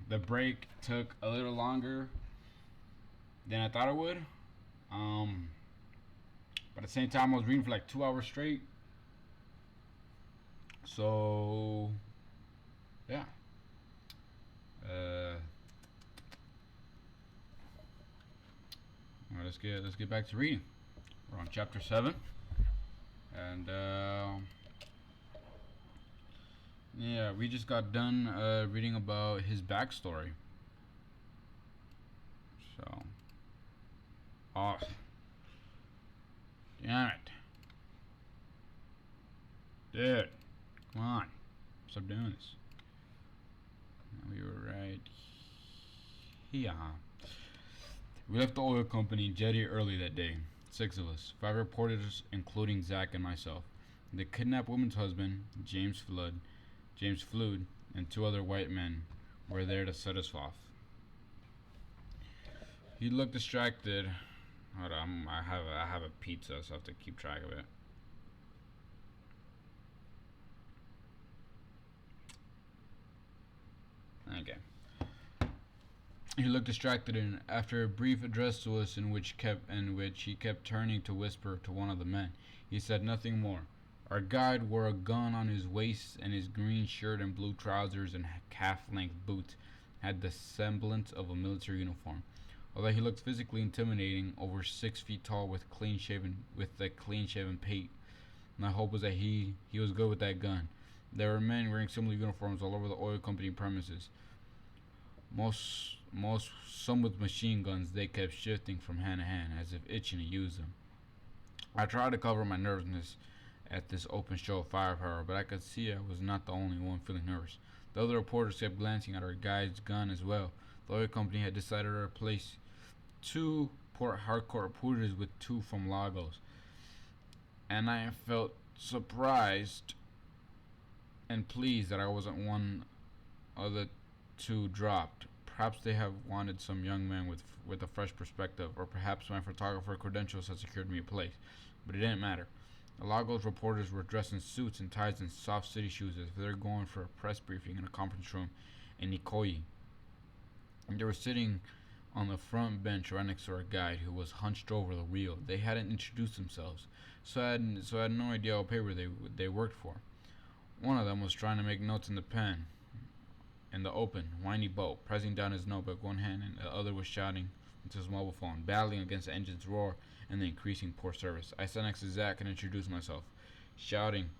The break took a little longer than I thought it would. But at the same time, I was reading for like 2 hours straight. So yeah. Uh, let's get back to reading. We're on chapter 7, and yeah, we just got done reading about his backstory. So, oh, damn it, dude, come on, stop doing this. We were right here. We left the oil company in Jetty early that day. 6 of us, 5 reporters, including Zach and myself. The kidnapped woman's husband, James Flood, and 2 other white men were there to set us off. He looked distracted. Hold on, I have a pizza, so I have to keep track of it. Okay. He looked distracted, and after a brief address to us, in which he kept turning to whisper to one of the men, he said nothing more. Our guide wore a gun on his waist, and his green shirt and blue trousers and calf-length boots had the semblance of a military uniform. Although he looked physically intimidating, over 6 feet tall with a clean-shaven pate, my hope was that he was good with that gun. There were men wearing similar uniforms all over the oil company premises. Some with machine guns. They kept shifting from hand to hand, as if itching to use them. I tried to cover my nervousness at this open show of firepower, but I could see I was not the only one feeling nervous. The other reporters kept glancing at our guide's gun as well. The oil company had decided to replace 2 hardcore reporters with 2 from Lagos, and I felt surprised and pleased that I wasn't one of the 2 dropped. Perhaps they have wanted some young man with a fresh perspective, or perhaps my photographer credentials had secured me a place. But it didn't matter. The Lagos reporters were dressed in suits and ties and soft city shoes as if they were going for a press briefing in a conference room in Ikoyi. And they were sitting on the front bench right next to our guide, who was hunched over the wheel. They hadn't introduced themselves, so I had no idea what paper they worked for. One of them was trying to make notes in the open, whiny boat, pressing down his notebook with one hand, and the other was shouting into his mobile phone, battling against the engine's roar and the increasing poor service. I sat next to Zach and introduced myself, shouting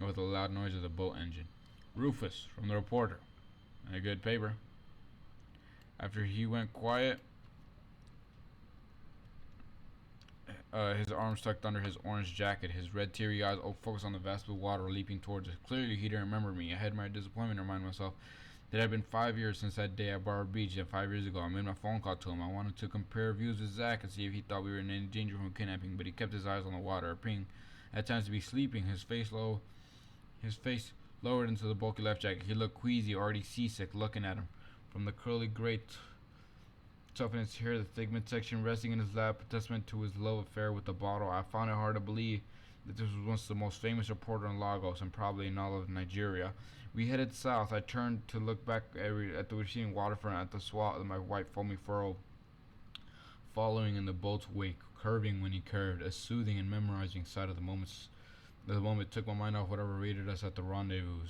over the loud noise of the boat engine. Rufus, from the reporter. A good paper. After he went quiet, his arms tucked under his orange jacket, his red teary eyes focused on the vast blue water leaping towards us. Clearly he didn't remember me. I had my disappointment to remind myself that it had been 5 years since that day at Bar Beach, and 5 years ago I made my phone call to him. I wanted to compare views with Zach and see if he thought we were in any danger from kidnapping, but he kept his eyes on the water, appearing at times to be sleeping, his face lowered into the bulky left jacket. He looked queasy, already seasick. Looking at him from the curly gray tuft in his hair, the thick midsection resting in his lap, a testament to his love affair with the bottle, I found it hard to believe that this was once the most famous reporter in Lagos, and probably in all of Nigeria. We headed south. I turned to look back at the receding waterfront, at the swat of my white foamy furrow following in the boat's wake, curving when he curved, a soothing and memorizing sight of the moment took my mind off whatever awaited us at the rendezvous.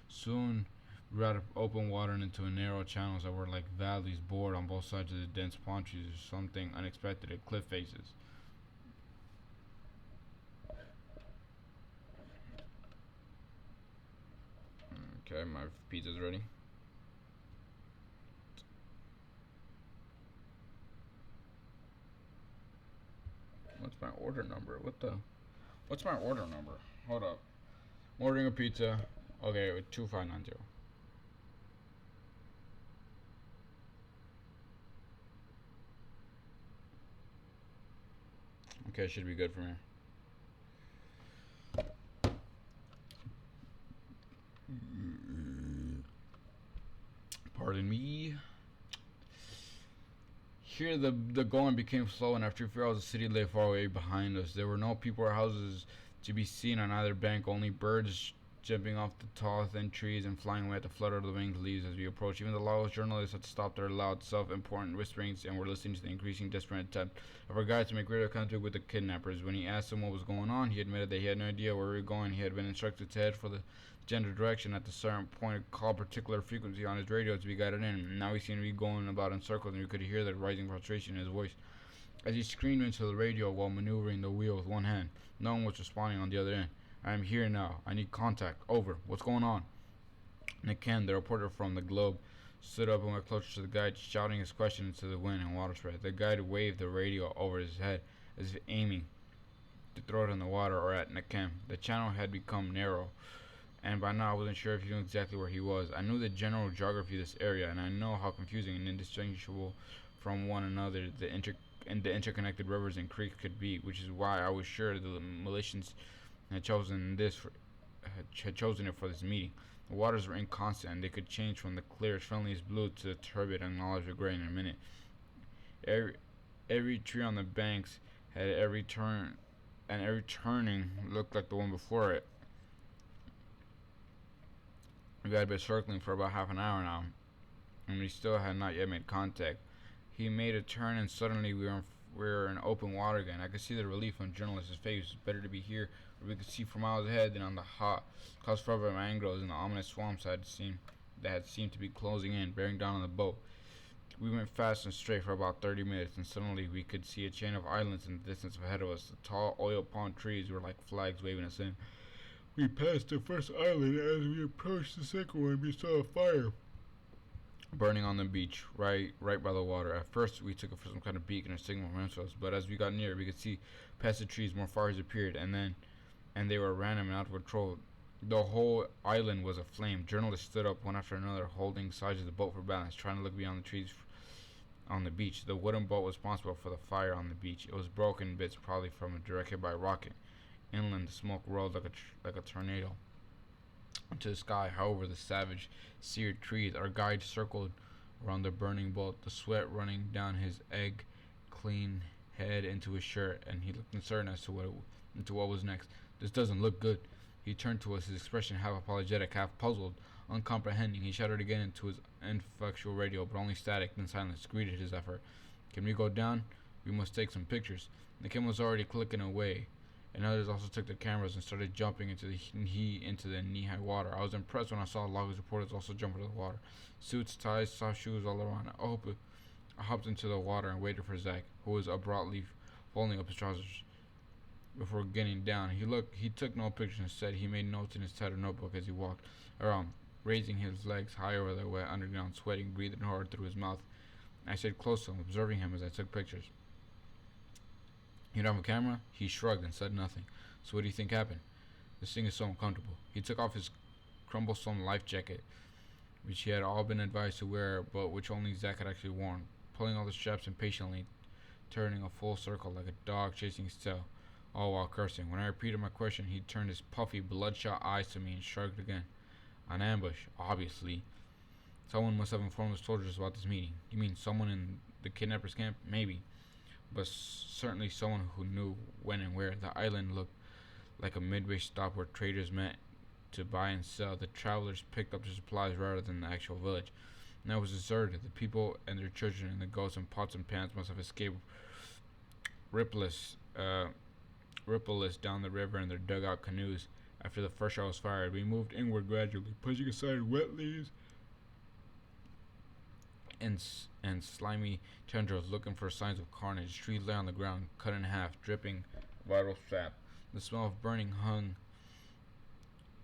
Soon we were out of open water and into a narrow channels that were like valleys bored on both sides of the dense palm trees, or something unexpected at cliff faces. Okay, my pizza's ready. What's my order number? What's my order number? Hold up. I'm ordering a pizza. Okay, with 2590. Okay, should be good for me. Pardon me. Here the going became slow, and after a few hours the city lay far away behind us. There were no people or houses to be seen on either bank, only birds jumping off the tall, thin trees and flying away at the flutter of the winged leaves as we approached. Even the lawless journalists had stopped their loud, self-important whisperings and were listening to the increasing desperate attempt of our guide to make radio contact with the kidnappers. When he asked them what was going on, he admitted that he had no idea where we were going. He had been instructed to head for the general direction at the certain point, call particular frequency on his radio to be guided in. Now he seemed to be going about in circles, and we could hear the rising frustration in his voice as he screamed into the radio while maneuvering the wheel with one hand. No one was responding on the other end. I am here now. I need contact. Over. What's going on? Nick Ken, the reporter from the Globe, stood up and went closer to the guide, shouting his question into the wind and water spread. The guide waved the radio over his head as if aiming to throw it in the water or at Nick Ken. The channel had become narrow, and by now I wasn't sure if he knew exactly where he was. I knew the general geography of this area, and I know how confusing and indistinguishable from one another the interconnected rivers and creeks could be, which is why I was sure the militians had chosen it for this meeting. The waters were inconstant, and they could change from the clearest, friendliest blue to the turbid and knowledgeable gray in a minute. Every tree on the banks had every turn, and every turning looked like the one before it. We had been circling for about half an hour now, and we still had not yet made contact. He made a turn, and suddenly we were in open water again. I could see the relief on the journalist's face. It was better to be here, where we could see for miles ahead than on the hot, close-covered mangroves and the ominous swamps that had seemed to be closing in, bearing down on the boat. We went fast and straight for about 30 minutes, and suddenly we could see a chain of islands in the distance ahead of us. The tall oil palm trees were like flags waving us in. We passed the first island. As we approached the second one, we saw a fire burning on the beach, right by the water. At first, we took it for some kind of beacon or signal from missiles, but as we got near, we could see past the trees more fires appeared, and they were random and out of control. The whole island was aflame. Journalists stood up one after another, holding sides of the boat for balance, trying to look beyond the trees on the beach. The wooden boat was responsible for the fire on the beach. It was broken in bits, probably from a direct hit by a rocket. Inland, the smoke rose like a tornado into the sky. However, the savage, seared trees. Our guide circled around the burning boat, the sweat running down his egg-clean head into his shirt, and he looked concerned as to what was next. This doesn't look good. He turned to us, his expression half apologetic, half puzzled, uncomprehending. He shouted again into his ineffectual radio, but only static, then silence greeted his effort. Can we go down? We must take some pictures. The camera was already clicking away, and others also took their cameras and started jumping into the knee-high water. I was impressed when I saw loggers reporters also jump into the water. Suits, ties, soft shoes all around. I hopped into the water and waited for Zach, who was abruptly folding up his trousers before getting down. He took no pictures. Instead, he made notes in his tattered notebook as he walked around, raising his legs high over the wet underground, sweating, breathing hard through his mouth. I stayed close to him, observing him as I took pictures. You don't have a camera? He shrugged and said nothing. So what do you think happened? This thing is so uncomfortable. He took off his cumbersome life jacket, which he had all been advised to wear, but which only Zach had actually worn, pulling all the straps impatiently, turning a full circle like a dog chasing his tail, all while cursing. When I repeated my question, he turned his puffy, bloodshot eyes to me and shrugged again. An ambush, obviously. Someone must have informed the soldiers about this meeting. You mean someone in the kidnappers' camp? Maybe. But certainly someone who knew when and where. The island looked like a midway stop where traders met to buy and sell. The travelers picked up their supplies rather than the actual village. Now it was deserted. The people and their children and the goats and pots and pans must have escaped rippleless down the river in their dugout canoes after the first shot was fired. We moved inward gradually, pushing aside wet leaves and slimy tendrils, looking for signs of carnage. Trees lay on the ground, cut in half, dripping vital sap. The smell of burning hung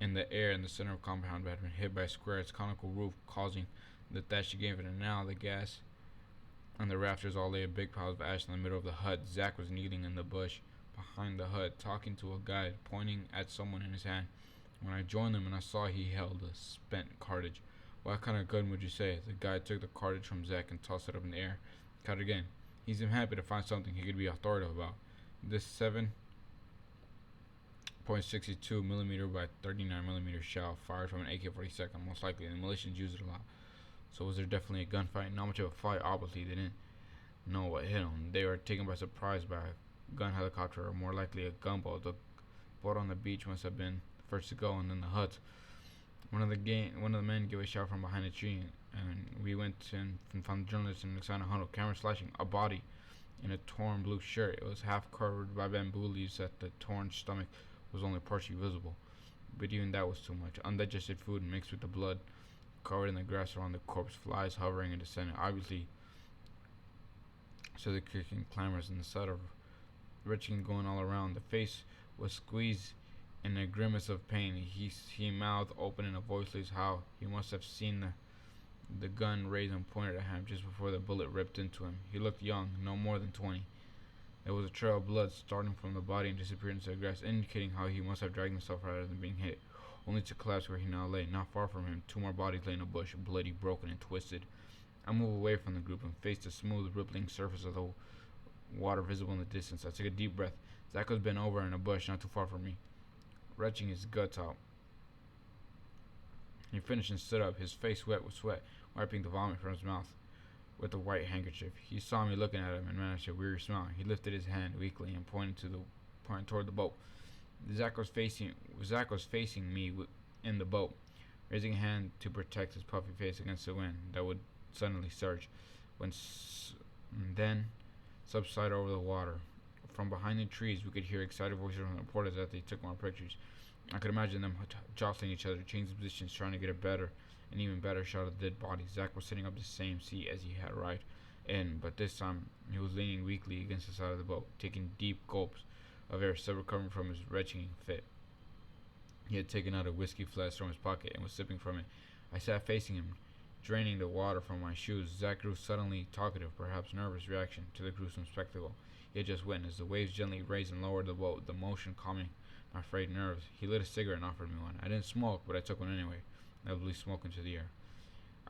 in the air in the center of the compound had been hit by a square, its conical roof causing the thatch to give it, and now the gas and the rafters all lay a big pile of ash in the middle of the hut. Zach was kneeling in the bush behind the hut, talking to a guide, pointing at someone in his hand. When I joined him and I saw he held a spent cartridge. What kind of gun would you say? The guy took the cartridge from Zach and tossed it up in the air. Cut it again. He seemed happy to find something he could be authoritative about. This 7.62 millimeter by 39 millimeter shell fired from an AK-47, most likely, and the militians used it a lot. So was there definitely a gunfight? Not much of a fight, obviously. They didn't know what hit them. They were taken by surprise by a gun helicopter, or more likely a gunboat. The boat on the beach must have been first to go, and then the huts. One of the men gave a shout from behind a tree, and we went in and found the journalist in an excited huddle, camera slashing a body in a torn blue shirt. It was half covered by bamboo leaves that the torn stomach was only partially visible. But even that was too much. Undigested food mixed with the blood covered in the grass around the corpse, flies hovering and descending. Obviously, so the creaking clamors in the sight of retching going all around. The face was squeezed in a grimace of pain. He mouthed open in a voiceless howl. He must have seen the gun raised and pointed at him just before the bullet ripped into him. He looked young, no more than 20. There was a trail of blood starting from the body and disappearing into the grass, indicating how he must have dragged himself rather than being hit, only to collapse where he now lay. Not far from him, two more bodies lay in a bush, bloody, broken, and twisted. I moved away from the group and faced the smooth, rippling surface of the water visible in the distance. I took a deep breath. Zach was bent over in a bush not too far from me, retching his guts out. He finished and stood up, his face wet with sweat, wiping the vomit from his mouth with a white handkerchief. He saw me looking at him and managed a weary smile. He lifted his hand weakly and pointed toward the boat. Zach was facing me in the boat, raising a hand to protect his puffy face against the wind that would suddenly surge, then subside over the water. From behind the trees, we could hear excited voices from the reporters as they took more pictures. I could imagine them jostling each other, changing positions, trying to get an even better shot of the dead bodies. Zach was sitting up the same seat as he had arrived in, but this time he was leaning weakly against the side of the boat, taking deep gulps of air, still recovering from his retching fit. He had taken out a whiskey flask from his pocket and was sipping from it. I sat facing him, draining the water from my shoes. Zach grew suddenly talkative, perhaps nervous reaction to the gruesome spectacle he had just witnessed. The waves gently raised and lowered the boat, the motion calming my frayed nerves. He lit a cigarette and offered me one. I didn't smoke, but I took one anyway. I blew smoke into the air.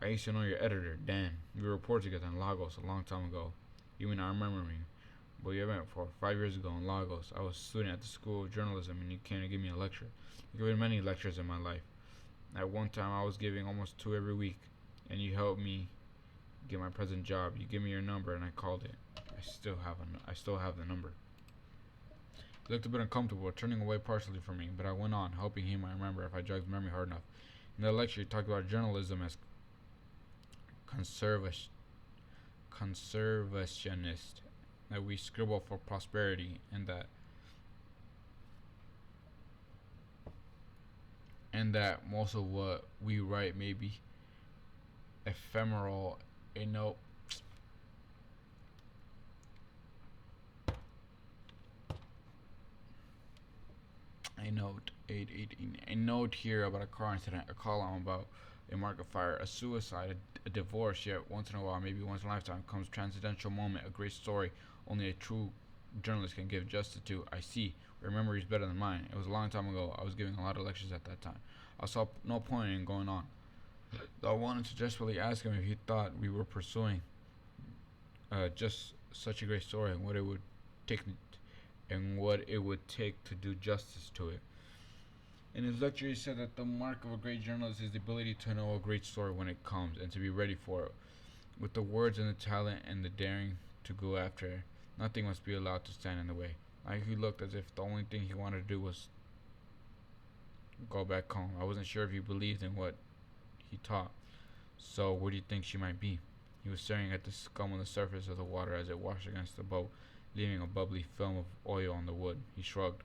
I used to know your editor, Dan. We reported together in Lagos a long time ago. You may not remember me, but you met for 5 years ago in Lagos. I was a student at the School of Journalism, and you came to give me a lecture. You've given many lectures in my life. At one time, I was giving almost 2 every week, and you helped me get my present job. You gave me your number, and I called it. I still have the number. He looked a bit uncomfortable, turning away partially from me, but I went on, hoping he might remember if I jogged his memory hard enough. In the lecture, he talked about journalism as conservationist, that we scribble for prosperity, and that most of what we write may be ephemeral. A note here about a car incident, a column about a market fire, a suicide, a divorce, yet once in a while, maybe once in a lifetime, comes a transcendental moment, a great story only a true journalist can give justice to. I see. Your memory is better than mine. It was a long time ago. I was giving a lot of lectures at that time. I saw no point in going on. Though I wanted to desperately ask him if he thought we were pursuing just such a great story and what it would take to do justice to it. In his lecture, he said that the mark of a great journalist is the ability to know a great story when it comes and to be ready for it. With the words and the talent and the daring to go after it, nothing must be allowed to stand in the way. Like he looked as if the only thing he wanted to do was go back home. I wasn't sure if he believed in what he taught. So where do you think she might be? He was staring at the scum on the surface of the water as it washed against the boat, leaving a bubbly film of oil on the wood. He shrugged.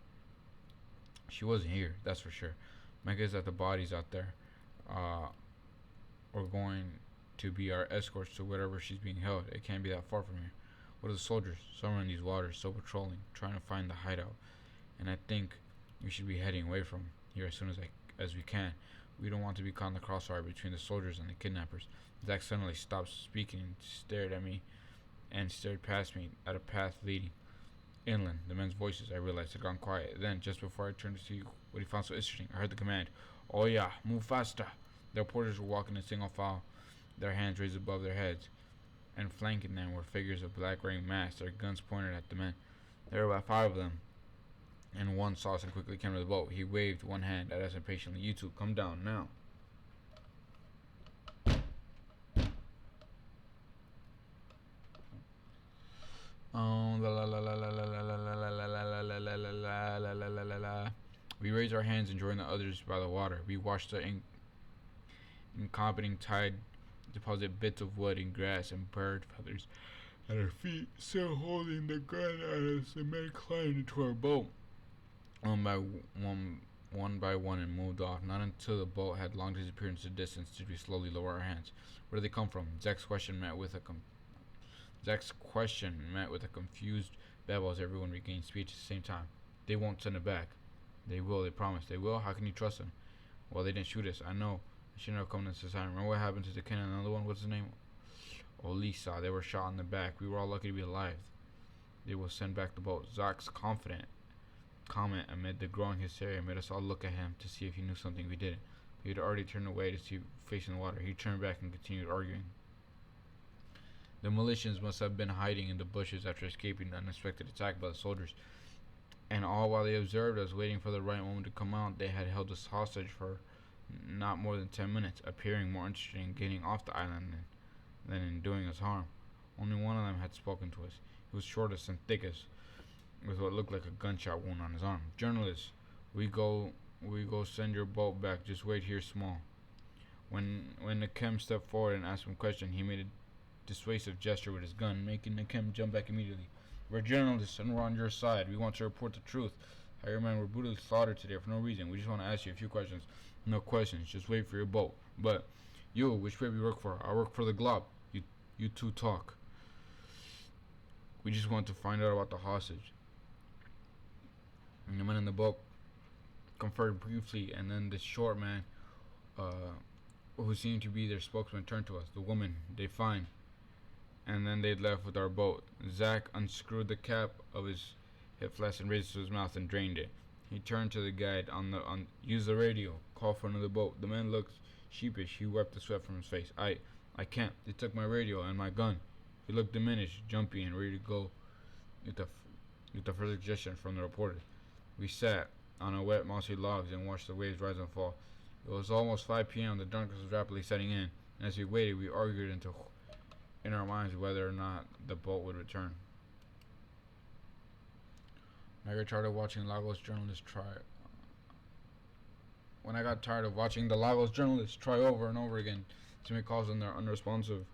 She wasn't here, that's for sure. My guess is that the bodies out there are going to be our escorts to wherever she's being held. It can't be that far from here. What are the soldiers? Somewhere in these waters, still patrolling, trying to find the hideout. And I think we should be heading away from here as soon as we can. We don't want to be caught in the crossfire between the soldiers and the kidnappers. Zach suddenly stopped speaking and stared at me and stared past me at a path leading inland. The men's voices, I realized, had gone quiet. Then, just before I turned to see what he found so interesting, I heard the command, "Oh yeah, move faster." The reporters were walking in single file, their hands raised above their heads, and flanking them were figures of black wearing masks, their guns pointed at the men. There were about 5 of them, and one saw us and quickly came to the boat. He waved one hand at us impatiently. "You two, come down now." We raised our our hands and joined the others by the water. We watched the incompetent tide deposit bits of wood and grass and bird feathers at our feet, still holding the gun at us. The men climbed into our boat one by one and moved off. Not until the boat had long disappeared into the distance did we slowly lower our hands. Where did they come from? Zach's question met with a confused babble as everyone regained speech at the same time. They won't send it back. They will, they promise. They will? How can you trust them? Well, they didn't shoot us. I know. I shouldn't have come to this time. Remember what happened to the kid and another one? What's his name? Lisa. They were shot in the back. We were all lucky to be alive. They will send back the boat. Zach's confident comment amid the growing hysteria made us all look at him to see if he knew something we didn't. He had already turned away to see facing the water. He turned back and continued arguing. The militians must have been hiding in the bushes after escaping the unexpected attack by the soldiers. And all while they observed us, waiting for the right moment to come out, they had held us hostage for not more than 10 minutes, appearing more interested in getting off the island than in doing us harm. Only one of them had spoken to us. He was shortest and thickest, with what looked like a gunshot wound on his arm. Journalists, we go send your boat back. Just wait here small. When the chem stepped forward and asked him a question, he made a dissuasive gesture with his gun, making the chem jump back immediately. We're journalists and we're on your side. We want to report the truth. How your men were brutally slaughtered today for no reason. We just want to ask you a few questions. No questions. Just wait for your boat. But you, which paper you work for? I work for the Glob. You two talk. We just want to find out about the hostage. And the men in the boat conferred briefly, and then the short man, who seemed to be their spokesman, turned to us. The woman they find. And then they left with our boat. Zach unscrewed the cap of his hip flask and raised it to his mouth and drained it. He turned to the guide use the radio, call for another boat. The man looked sheepish. He wiped the sweat from his face. I can't. They took my radio and my gun. He looked diminished, jumpy, and ready to go with the first suggestion from the reporter. We sat on a wet, mossy logs and watched the waves rise and fall. It was almost 5 p.m. The darkness was rapidly setting in, and as we waited, we argued in our minds whether or not the boat would return. When I got tired of watching the Lagos journalists try over and over again to make calls on their unresponsive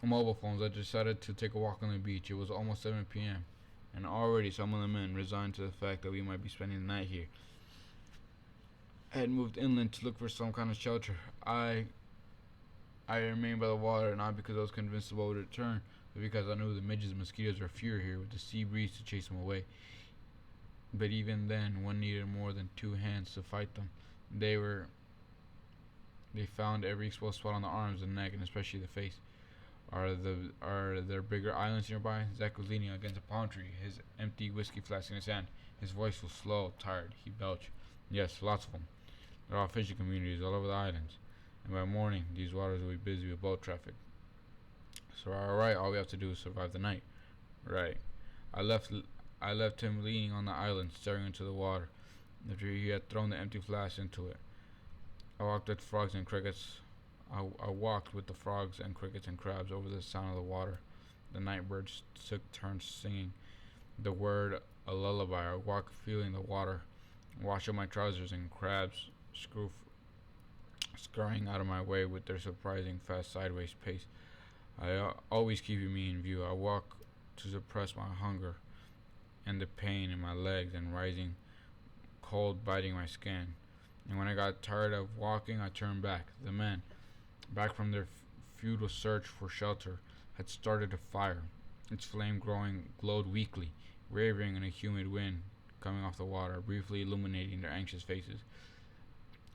mobile phones, I decided to take a walk on the beach. It was almost 7 p.m. and already some of the men, resigned to the fact that we might be spending the night here, had moved inland to look for some kind of shelter. I remained by the water, not because I was convinced the boat would return, but because I knew the midges and mosquitoes are fewer here, with the sea breeze to chase them away. But even then, one needed more than 2 hands to fight them. They found every exposed spot on the arms, the neck, and especially the face. Are there bigger islands nearby? Zach was leaning against a palm tree, his empty whiskey flask in his hand. His voice was slow, tired. He belched. Yes, lots of them. There are fishing communities all over the islands, and by morning, these waters will be busy with boat traffic. So alright, all we have to do is survive the night. Right. I left him leaning on the island, staring into the water, after he had thrown the empty flask into it. I walked with the frogs and crickets and crabs over the sound of the water. The night birds took turns singing the word a lullaby. I walked feeling the water wash up my trousers, and crabs scurrying out of my way with their surprising fast sideways pace. Always keeping me in view. I walk to suppress my hunger and the pain in my legs and rising cold biting my skin. And when I got tired of walking, I turned back. The men, back from their futile search for shelter, had started a fire. Its flame glowed weakly, wavering in a humid wind coming off the water, briefly illuminating their anxious faces.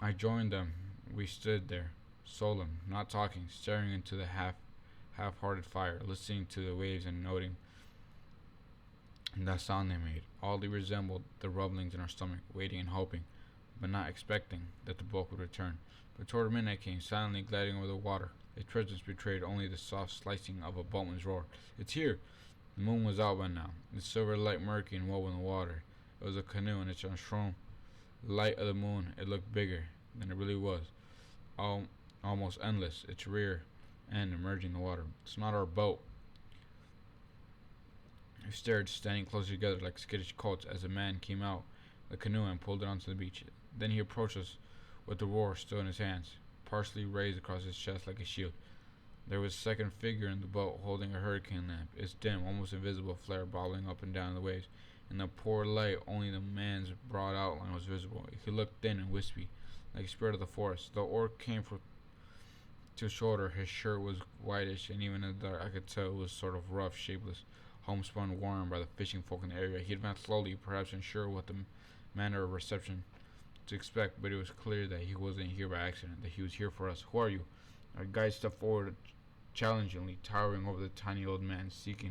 I joined them. We stood there, solemn, not talking, staring into the half-hearted fire, listening to the waves and noting that sound they made. All they resembled the rumblings in our stomach, waiting and hoping, but not expecting that the boat would return. But toward midnight came, silently gliding over the water. Its presence betrayed only the soft slicing of a boatman's roar. It's here! The moon was out by now, its silver light murky and woven in the water. It was a canoe, and its unshrown light of the moon, it looked bigger than it really was, almost endless, its rear end emerging in the water. It's not our boat. We stared, standing closer together like skittish colts, as a man came out the canoe and pulled it onto the beach. Then he approached us with the roar still in his hands, partially raised across his chest like a shield. There was a second figure in the boat holding a hurricane lamp, its dim, almost invisible flare bobbling up and down the waves. In the poor light, only the man's broad outline was visible. He looked thin and wispy, like a spirit of the forest. The oar came to his shoulder. His shirt was whitish, and even in the dark I could tell it was sort of rough, shapeless, homespun, worn by the fishing folk in the area. He advanced slowly, perhaps unsure what the manner of reception to expect, but it was clear that he wasn't here by accident, that he was here for us. Who are you? Our guide stepped forward challengingly, towering over the tiny old man, seeking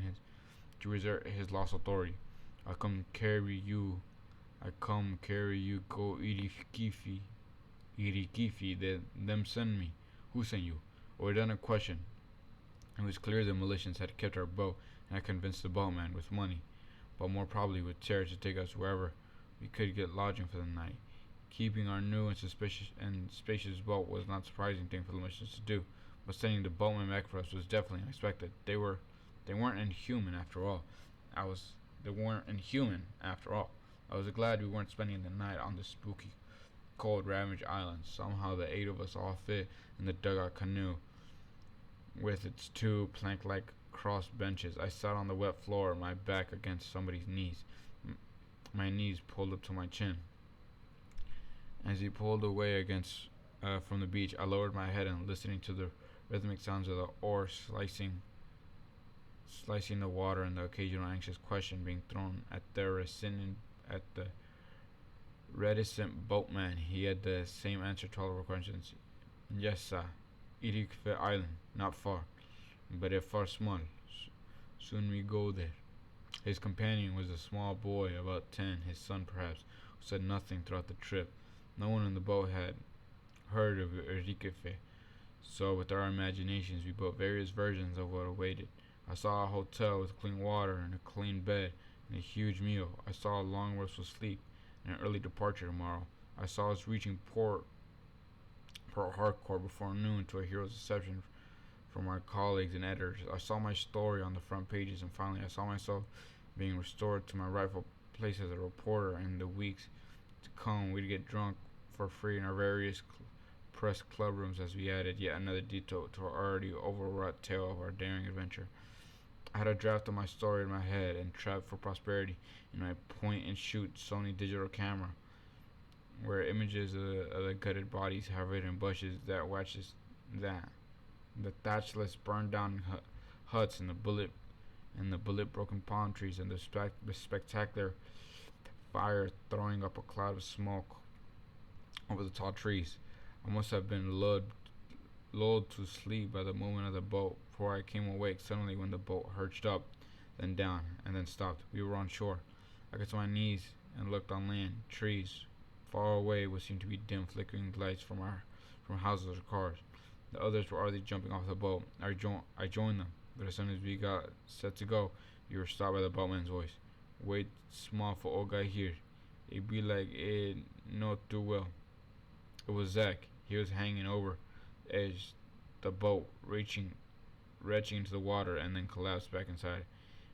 to reassert his lost authority. I come carry you. I come carry you. Go irikifi. Irikifi. Them send me. Who sent you? Without a question. It was clear the militians had kept our boat and had convinced the boatman with money, but more probably with terror to take us wherever we could get lodging for the night. Keeping our new and suspicious and spacious boat was not a surprising thing for the militians to do, but sending the boatman back for us was definitely unexpected. They weren't inhuman after all. They weren't inhuman after all. I was glad we weren't spending the night on this spooky, cold, ravaged island. Somehow the eight of us all fit in the dugout canoe with its two plank-like cross benches. I sat on the wet floor, my back against somebody's knees, my knees pulled up to my chin. As he pulled away from the beach, I lowered my head and listening to the rhythmic sounds of the oar slicing the water and the occasional anxious question being thrown at the reticent boatman. He had the same answer to all of our questions. Yes, sir. Irikfe Island, not far, but a far small. Soon we go there. His companion was a small boy, about 10, his son perhaps, who said nothing throughout the trip. No one in the boat had heard of Irikfe, so with our imaginations we built various versions of what awaited. I saw a hotel with clean water and a clean bed and a huge meal. I saw a long restful sleep and an early departure tomorrow. I saw us reaching Port Harcourt before noon to a hero's reception from our colleagues and editors. I saw my story on the front pages, and finally I saw myself being restored to my rightful place as a reporter. In the weeks to come, we'd get drunk for free in our various press club rooms as we added yet another detail to our already overwrought tale of our daring adventure. I had a draft of my story in my head and Trapped for Prosperity in my point and shoot Sony digital camera, where images of the gutted bodies hovered in bushes that watches that the thatchless burned down huts and the bullet broken palm trees and the spectacular fire throwing up a cloud of smoke over the tall trees. I must have been lulled to sleep by the movement of the boat, for I came awake suddenly when the boat lurched up, then down, and then stopped. We were on shore. I got to my knees and looked on land. Trees. Far away what seemed to be dim flickering lights from houses or cars. The others were already jumping off the boat. I joined them, but as soon as we got set to go, we were stopped by the boatman's voice. Wait small for old guy here. It be like it not too well. It was Zach. He was hanging over the edge the boat, retching into the water, and then collapsed back inside.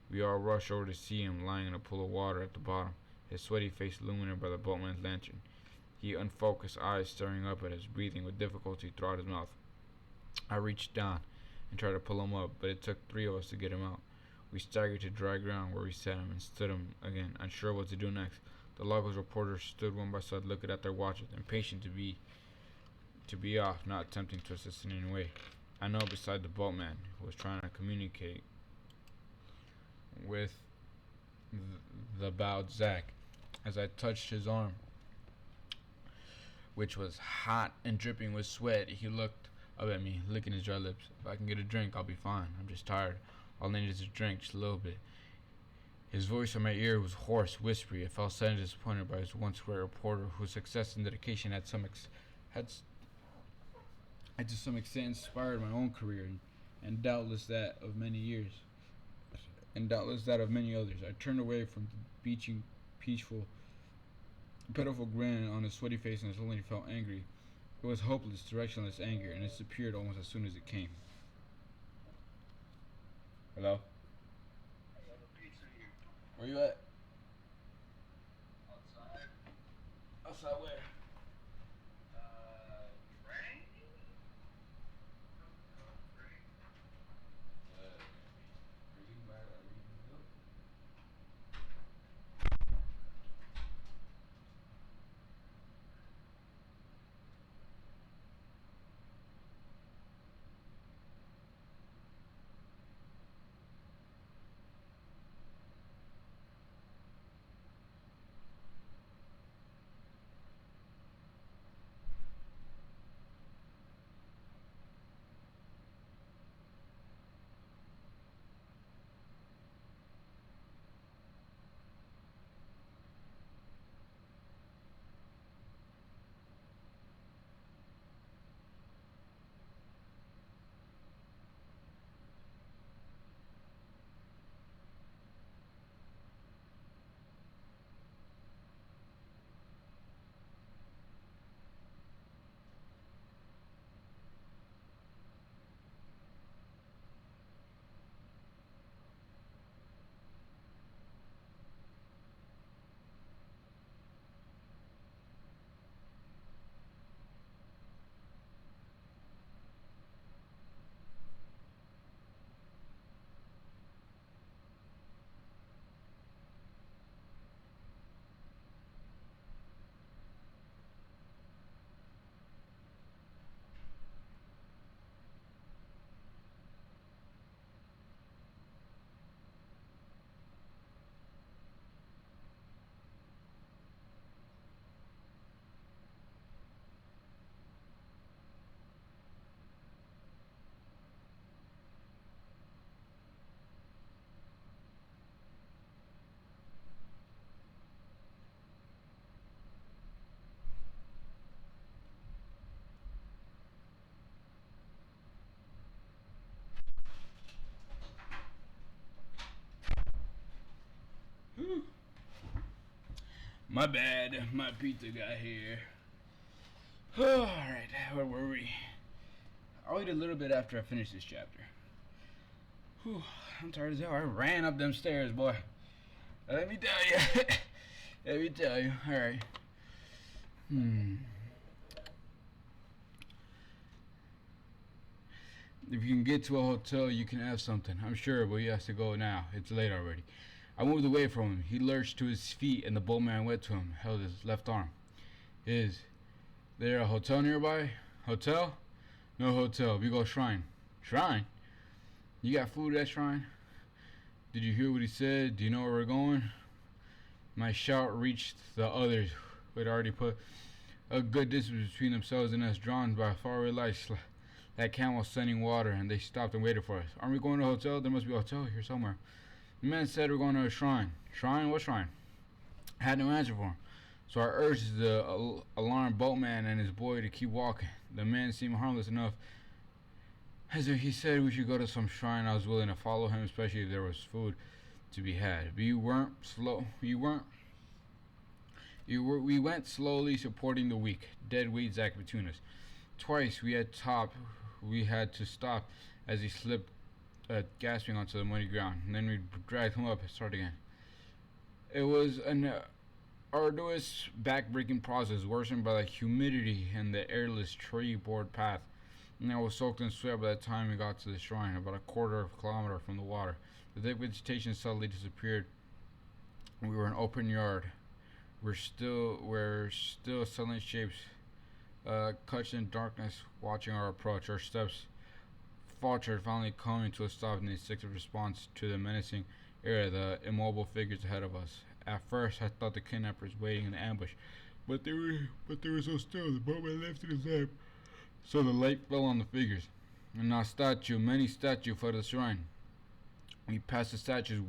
We all rushed over to see him lying in a pool of water at the bottom, his sweaty face illuminated by the boatman's lantern. He unfocused eyes staring up at us, breathing with difficulty throughout his mouth. I reached down and tried to pull him up, but it took 3 of us to get him out. We staggered to dry ground where we sat him and stood him again, unsure what to do next. The Lagos reporters stood one by side looking at their watches, impatient to be off, not attempting to assist in any way. I know beside the boatman, who was trying to communicate with the bowed Zach, as I touched his arm, which was hot and dripping with sweat. He looked up at me, licking his dry lips. If I can get a drink, I'll be fine. I'm just tired. All I need is a drink, just a little bit. His voice in my ear was hoarse, whispery. I felt sadly disappointed by his once great reporter, whose success and dedication had to some extent inspired my own career, and doubtless that of many others. I turned away from the peaceful, pitiful grin on his sweaty face, and suddenly felt angry. It was hopeless, directionless anger, and it disappeared almost as soon as it came. Hello? Where you at? Outside. Outside where? My bad. My pizza got here. Alright, where were we? I'll eat a little bit after I finish this chapter. Whew, I'm tired as hell. I ran up them stairs, boy. Let me tell you. Let me tell you. Alright. If you can get to a hotel, you can have something. I'm sure, but he has to go now. It's late already. I moved away from him. He lurched to his feet, and the boatman went to him, held his left arm. Is there a hotel nearby? Hotel? No hotel. We go shrine. Shrine? You got food at shrine? Did you hear what he said? Do you know where we're going? My shout reached the others, who had already put a good distance between themselves and us, drawn by faraway lights like camels sending water, and they stopped and waited for us. Aren't we going to a hotel? There must be a hotel here somewhere. The man said we're going to a shrine. Shrine? What shrine? I had no answer for him. So I urged the alarmed boatman and his boy to keep walking. The man seemed harmless enough. As if he said we should go to some shrine, I was willing to follow him, especially if there was food to be had. We went slowly, supporting the weak, dead weight Zach between us. Twice we had to stop as he slipped, gasping onto the muddy ground. And then we dragged him up and started again. It was an arduous, back-breaking process, worsened by the humidity and the airless tree-board path. And I was soaked in sweat by the time we got to the shrine, about a quarter of a kilometer from the water. The thick vegetation suddenly disappeared. We were in an open yard. We're still silent shapes, cut in darkness, watching our approach. Our steps faltered, finally coming to a stop in the instinctive response to the menacing area, the immobile figures ahead of us. At first, I thought the kidnappers waiting in ambush, but they were so still. The boatman lifted his lamp, so the light fell on the figures. And now many statues for the shrine. We passed the statues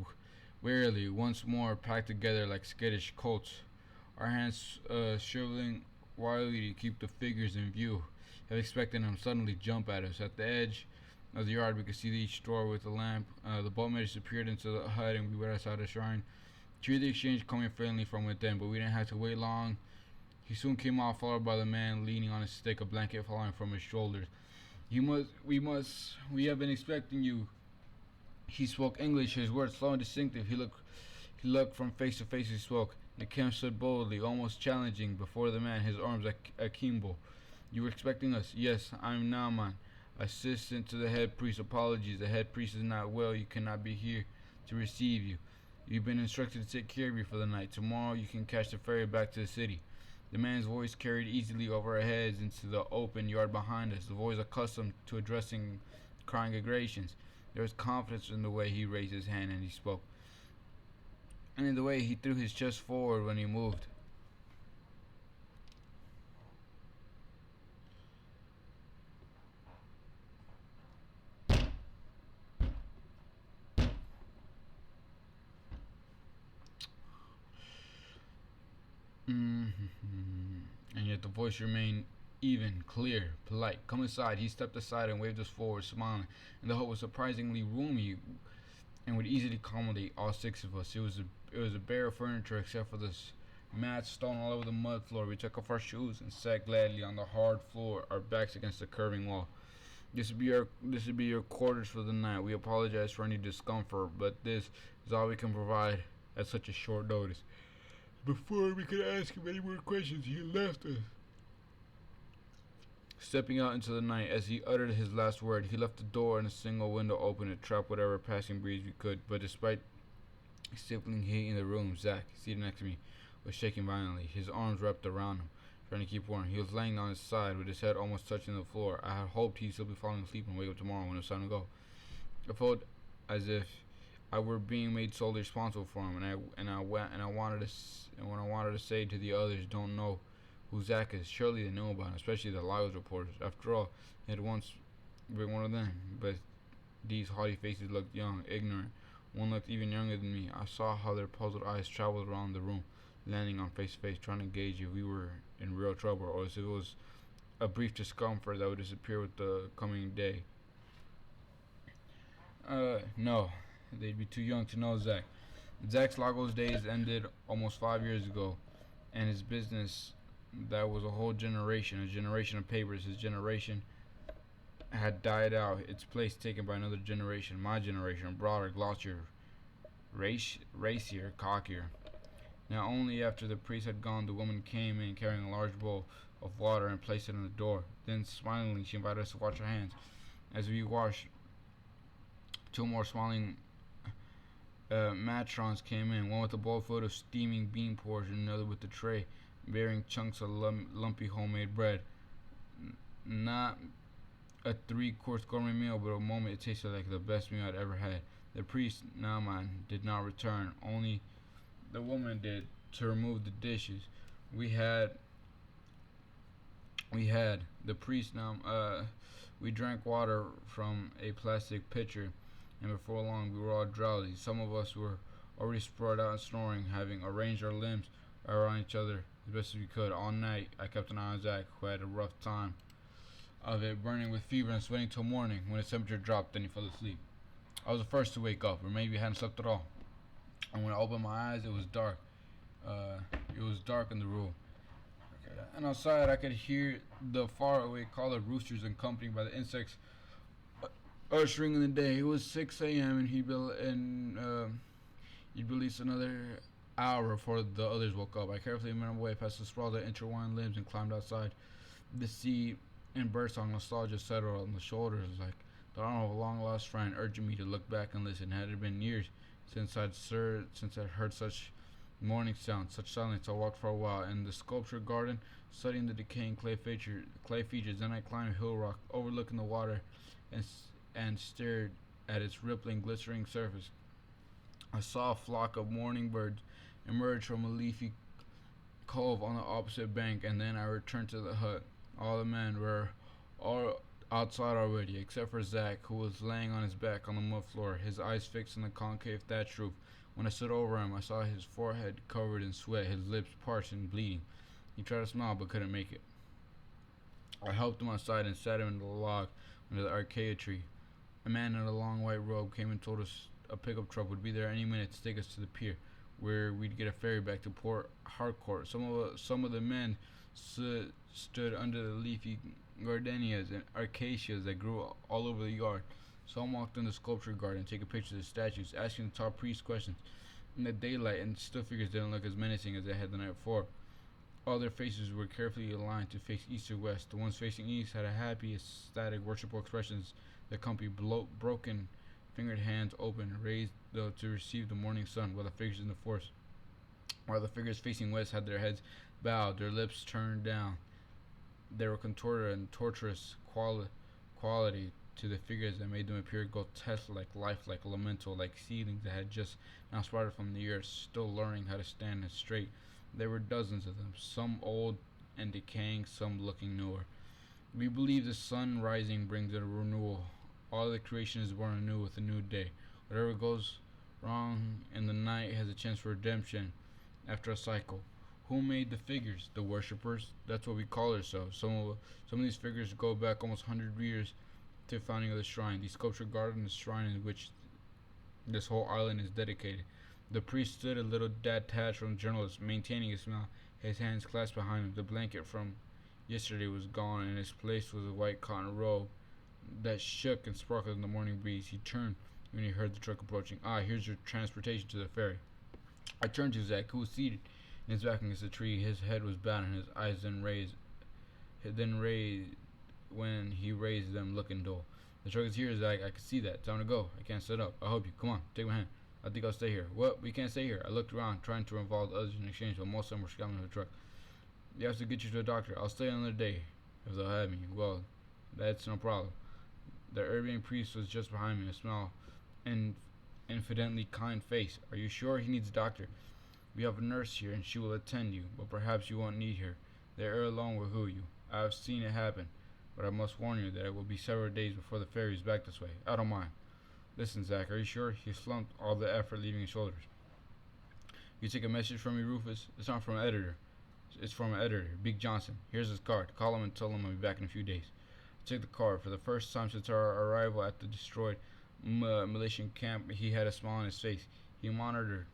warily, once more packed together like skittish colts, our hands shriveling wildly to keep the figures in view, half expecting them to suddenly jump at us. At the edge of the yard, we could see each door with a lamp. The boatman disappeared into the hut, and we were outside the shrine. Cheered the exchange coming friendly from within, but we didn't have to wait long. He soon came out, followed by the man leaning on a stick, a blanket falling from his shoulders. We have been expecting you. He spoke English, his words slow and distinctive. He looked from face to face as he spoke. The camp stood boldly, almost challenging, before the man, his arms akimbo. You were expecting us? Yes, I'm Naaman, assistant to the head priest. Apologies, the head priest is not well. You cannot be here to receive you. You've been instructed to take care of you for the night. Tomorrow you can catch the ferry back to the city. The man's voice carried easily over our heads into the open yard behind us, the voice accustomed to addressing congregations. There was confidence in the way he raised his hand and he spoke, and in the way he threw his chest forward when he moved. And yet the voice remained even, clear, polite. Come inside. He stepped aside and waved us forward, smiling, and the hut was surprisingly roomy and would easily accommodate all six of us. It was a bare furniture except for this mats strewn all over the mud floor. We took off our shoes and sat gladly on the hard floor, our backs against the curving wall. This would be your quarters for the night. We apologize for any discomfort, but this is all we can provide at such a short notice. Before we could ask him any more questions, he left us. Stepping out into the night, as he uttered his last word, he left the door and a single window open to trap whatever passing breeze we could. But despite stifling heat in the room, Zach, seated next to me, was shaking violently, his arms wrapped around him, trying to keep warm. He was laying on his side with his head almost touching the floor. I had hoped he'd still be falling asleep and wake up tomorrow when it was time to go. I felt as if I were being made solely responsible for him, and I wanted to say to the others, don't know who Zach is. Surely they know about him, especially the Lyles reporters. After all, he had once been one of them. But these haughty faces looked young, ignorant. One looked even younger than me. I saw how their puzzled eyes traveled around the room, landing on face to face, trying to gauge if we were in real trouble or if it was a brief discomfort that would disappear with the coming day. No, they'd be too young to know Zach. Zach's Lagos days ended almost 5 years ago, and his business, that was a generation of papers. His generation had died out, its place taken by another generation, my generation, broader, glossier, racier, cockier. Now, only after the priest had gone, the woman came in carrying a large bowl of water and placed it on the door. Then, smilingly, she invited us to wash our hands. As we washed, two more smiling matrons came in, one with a bowl full of steaming bean porridge and another with a tray bearing chunks of lumpy homemade bread. Not a three-course gourmet meal, but a moment it tasted like the best meal I'd ever had. The priest, Naaman, did not return. Only the woman did to remove the dishes. We had the priest we drank water from a plastic pitcher, and before long we were all drowsy. Some of us were already spread out and snoring, having arranged our limbs around each other as best as we could. All night I kept an eye on Zach, who had a rough time of it, burning with fever and sweating till morning. When his temperature dropped, then he fell asleep. I was the first to wake up, or maybe hadn't slept at all. And when I opened my eyes, it was dark. It was dark in the room. And outside, I could hear the faraway call of roosters, accompanied by the insects ushering in the day. It was 6 a.m. and he'd release another hour before the others woke up. I carefully made my way past the sprawls of intertwined limbs and climbed outside. The sea and birdsong nostalgia settled on the shoulders like the arm of a long-lost friend, urging me to look back and listen. Had it been years since I'd heard such morning sounds, such silence, I walked for a while in the sculpture garden, studying the decaying clay features. Then I climbed a hill rock overlooking the water and stared at its rippling, glistening surface. I saw a flock of morning birds emerge from a leafy cove on the opposite bank, and then I returned to the hut. All the men were all outside already, except for Zach, who was laying on his back on the mud floor, his eyes fixed on the concave thatch roof. When I stood over him, I saw his forehead covered in sweat, his lips parched and bleeding. He tried to smile but couldn't make it. I helped him outside and sat him in the log under the arcade tree. A man in a long white robe came and told us a pickup truck would be there any minute to take us to the pier, where we'd get a ferry back to Port Harcourt. Some of the men stood under the leafy gardenias and acacias that grew all over the yard. Some walked in the sculpture garden, taking pictures of the statues, asking the top priest questions. in the daylight, and still figures didn't look as menacing as they had the night before. All their faces were carefully aligned to face east or west. The ones facing east had a happy, ecstatic, worshipful expressions that accompanied broken fingered hands open, raised though to receive the morning sun, while the figures facing west had their heads bowed, their lips turned down. They were contorted and torturous quality to the figures that made them appear grotesque, like lifelike, elemental, like seedlings that had just now sprouted from the earth, still learning how to stand straight. There were dozens of them, some old and decaying, some looking newer. We believe the sun rising brings a renewal. All the creation is born anew with a new day. Whatever goes wrong in the night has a chance for redemption after a cycle. Who made the figures? The worshippers. That's what we call ourselves. Some of these figures go back almost 100 years to the founding of the shrine. The sculpture guarding the shrine in which this whole island is dedicated. The priest stood a little detached from the journalist, maintaining a smile, his hands clasped behind him. The blanket from yesterday was gone, and in its place was a white cotton robe that shook and sparkled in the morning breeze. He turned when he heard the truck approaching. Ah, here's your transportation to the ferry. I turned to Zach, who was seated in his back against a tree. His head was bowed, and his eyes then raised when he raised them, looking dull. The truck is here, Zach. I can see that. Time to go. I can't sit up. I hope you. Come on, take my hand. I think I'll stay here. What? We can't stay here. I looked around, trying to involve the others in exchange, but most of them were scrambling to the truck. You have to get you to a doctor. I'll stay another day, if they'll have me. Well, that's no problem. The Arabian priest was just behind me, a smile and infinitely kind face. Are you sure he needs a doctor? We have a nurse here, and she will attend you, but perhaps you won't need her. The air alone will heal you. I have seen it happen, but I must warn you that it will be several days before the ferry is back this way. I don't mind. Listen, Zach, are you sure? He slumped, all the effort leaving his shoulders. You take a message from me, Rufus? It's not from an editor. It's from an editor, Big Johnson. Here's his card. Call him and tell him I'll be back in a few days. I took the card. For the first time since our arrival at the destroyed Malaysian camp, he had a smile on his face. He monitored.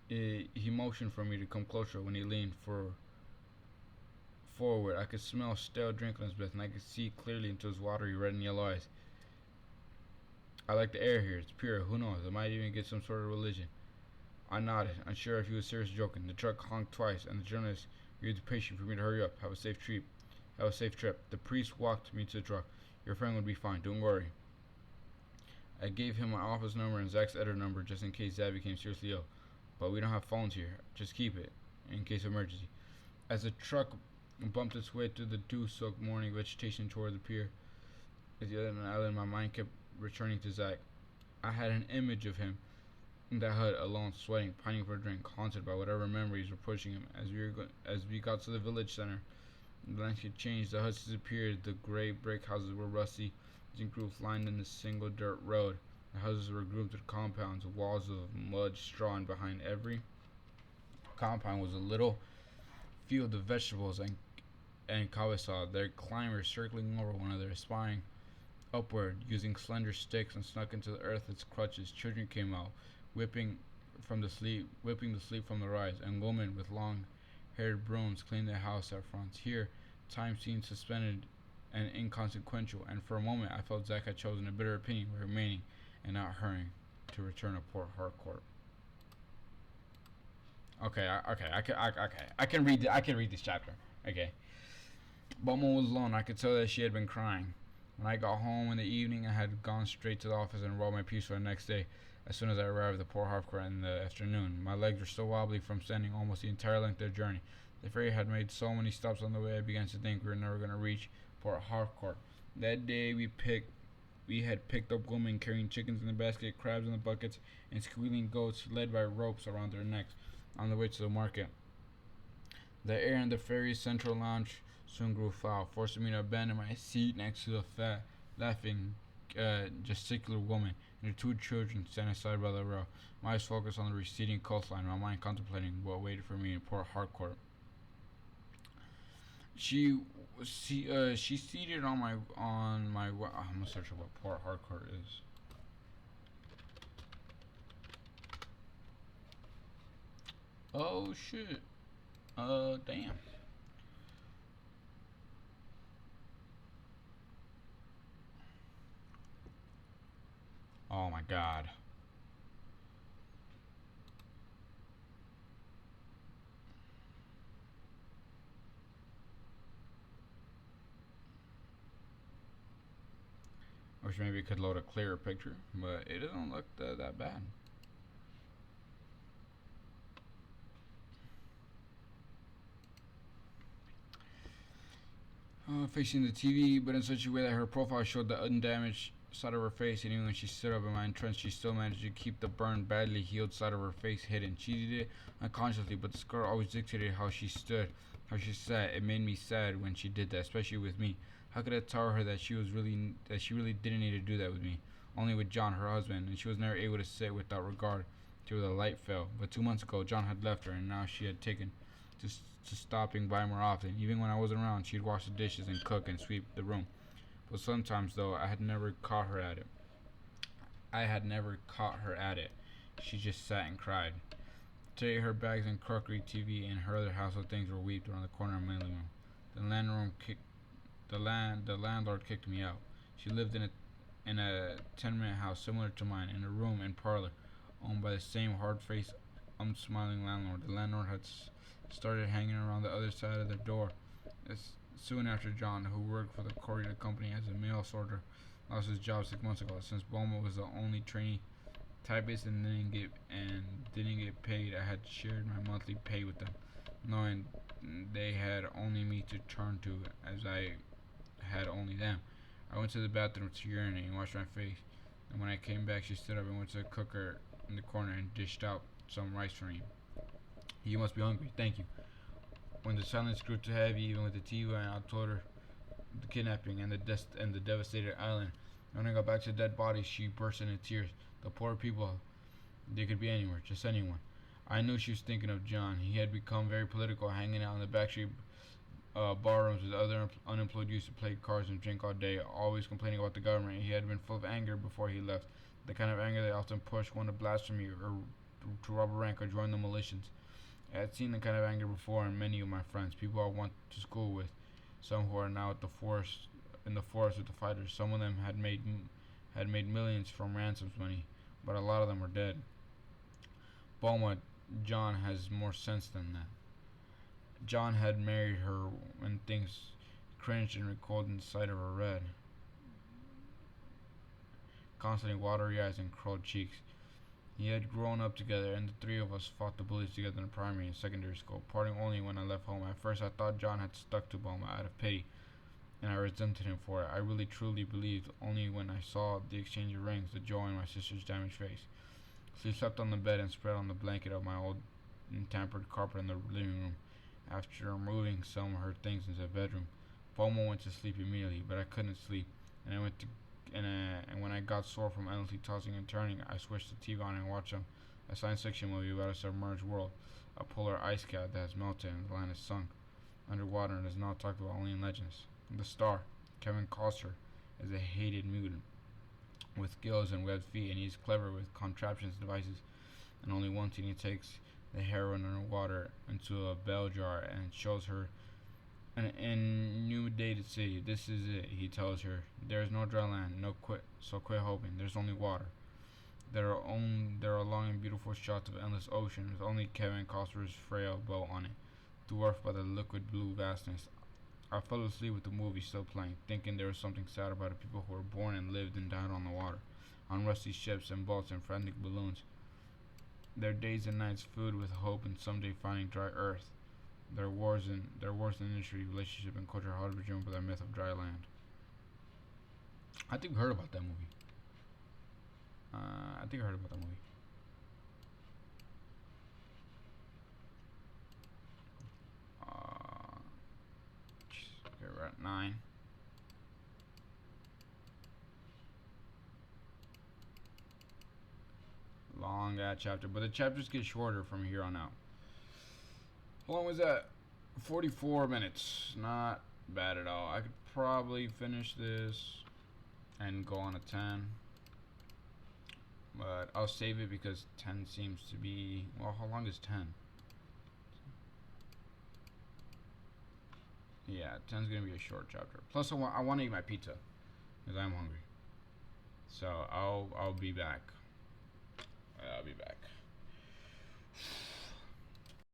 He motioned for me to come closer when he leaned forward. I could smell stale drink on his breath, and I could see clearly into his watery red and yellow eyes. I like the air here. It's pure. Who knows? I might even get some sort of religion. I nodded, unsure if he was serious or joking. The truck honked twice, and the journalist used the patient for me to hurry up. Have a safe trip. The priest walked me to the truck. Your friend would be fine. Don't worry. I gave him my office number and Zach's editor number just in case Zach became seriously ill. But we don't have phones here. Just keep it in case of emergency. As the truck bumped its way through the dew-soaked morning vegetation toward the pier at the other end of the island, my mind kept returning to Zach. I had an image of him in that hut, alone, sweating, pining for a drink, haunted by whatever memories were pushing him. As we got to the village center, the landscape changed. The huts disappeared. The gray brick houses were rusty, zinc roofs lined in a single dirt road. The houses were grouped with compounds, walls of mud strewn behind every compound was a little field of vegetables and kawasa, their climbers circling over one another, aspiring upward, using slender sticks and snuck into the earth as crutches. Children came out, whipping the sleep from the rise, and women with long-haired brooms cleaned the house at front. Here, time seemed suspended and inconsequential, and for a moment I felt Zach had chosen a bitter opinion of remaining and not hurrying to return to Port Harcourt. Okay, I can read. I can read this chapter. Okay. Beaumont was alone. I could tell that she had been crying. When I got home in the evening, I had gone straight to the office and enrolled my piece for the next day. As soon as I arrived at Port Harcourt in the afternoon, my legs were still wobbly from standing almost the entire length of the journey. The ferry had made so many stops on the way, I began to think we were never going to reach Port Harcourt. That day, we had picked up women carrying chickens in the basket, crabs in the buckets, and squealing goats led by ropes around their necks on the way to the market. The air in the ferry's central lounge soon grew foul, forcing me to abandon my seat next to the fat, laughing, gesticular woman and her two children standing side by the rail. My eyes focused on the receding coastline, my mind contemplating what waited for me in Port Harcourt. She seated on my I'm gonna search up what Port Harcourt is. Oh shit. Damn. Oh my god. I wish maybe it could load a clearer picture, but it doesn't look that bad. Facing the TV, but in such a way that her profile showed the undamaged side of her face, and even when she stood up in my entrance, she still managed to keep the burned, badly healed side of her face hidden. She did it unconsciously, but the scar always dictated how she stood, how she sat. It made me sad when she did that, especially with me. How could I tell her that she really didn't need to do that with me? Only with John, her husband, and she was never able to sit without regard till the light fell. But 2 months ago, John had left her, and now she had taken to stopping by more often. Even when I wasn't around, she'd wash the dishes and cook and sweep the room. But sometimes, though, I had never caught her at it. She just sat and cried. Today, her bags and crockery, TV, and her other household things were weeped around the corner of my living room. The landlord kicked me out. She lived in a tenement house similar to mine, in a room and parlor, owned by the same hard-faced, unsmiling landlord. The landlord had started hanging around the other side of the door. Soon after John, who worked for the courier company as a mail sorter, lost his job 6 months ago. Since Boma was the only trainee typist and didn't get paid, I had shared my monthly pay with them, knowing they had only me to turn to, as I had only them. I went to the bathroom to urinate and wash my face, and when I came back, she stood up and went to the cooker in the corner and dished out some rice for me. You must be hungry. Thank you. When the silence grew too heavy, even with the TV, I told her the kidnapping and the devastated island. When I got back to the dead body, she burst into tears. The poor people, they could be anywhere, just anyone. I knew she was thinking of John. He had become very political, hanging out in the backstreet barrooms with other unemployed youths who played cards and drink all day, always complaining about the government. He had been full of anger before he left, the kind of anger that often pushed one to blasphemy or to rob a rank or join the militias. I had seen the kind of anger before in many of my friends, people I went to school with, some who are now at in the forest with the fighters. Some of them had made millions from ransoms money, but a lot of them are dead. Boma, John has more sense than that. John had married her when things cringed and recoiled in the sight of her red, constantly watery eyes and curled cheeks. He had grown up together, and the three of us fought the bullies together in primary and secondary school, parting only when I left home. At first, I thought John had stuck to Boma out of pity, and I resented him for it. I really truly believed only when I saw the exchange of rings, the joy in my sister's damaged face. She slept on the bed and spread on the blanket of my old and tampered carpet in the living room. After removing some of her things into the bedroom, Boma went to sleep immediately, but I couldn't sleep, and and when I got sore from endlessly tossing and turning, I switched the TV on and watched a science fiction movie about a submerged world, a polar ice cap that has melted and the land is sunk underwater and is now talked about only in legends. The star, Kevin Costner, is a hated mutant with gills and webbed feet, and he's clever with contraptions and devices. And only once he takes the heroine underwater into a bell jar and shows her an inundated city. This is it, he tells her. There is no dry land, so quit hoping. There's only water. There are long and beautiful shots of endless ocean, with only Kevin Costner's frail boat on it, dwarfed by the liquid blue vastness. I fell asleep with the movie still playing, thinking there was something sad about the people who were born and lived and died on the water, on rusty ships and boats and frantic balloons. Their days and nights filled with hope and someday finding dry earth. Their wars in industry, relationship, and culture hard driven by the myth of dry land. I think we heard about that movie. Okay, we're at 9. Long chapter, but the chapters get shorter from here on out. How long was that? 44 minutes. Not bad at all. I could probably finish this and go on a 10. But I'll save it because 10 seems to be... Well, how long is 10? Yeah, 10's going to be a short chapter. Plus, I want to eat my pizza because I'm hungry. So, I'll be back. I'll be back.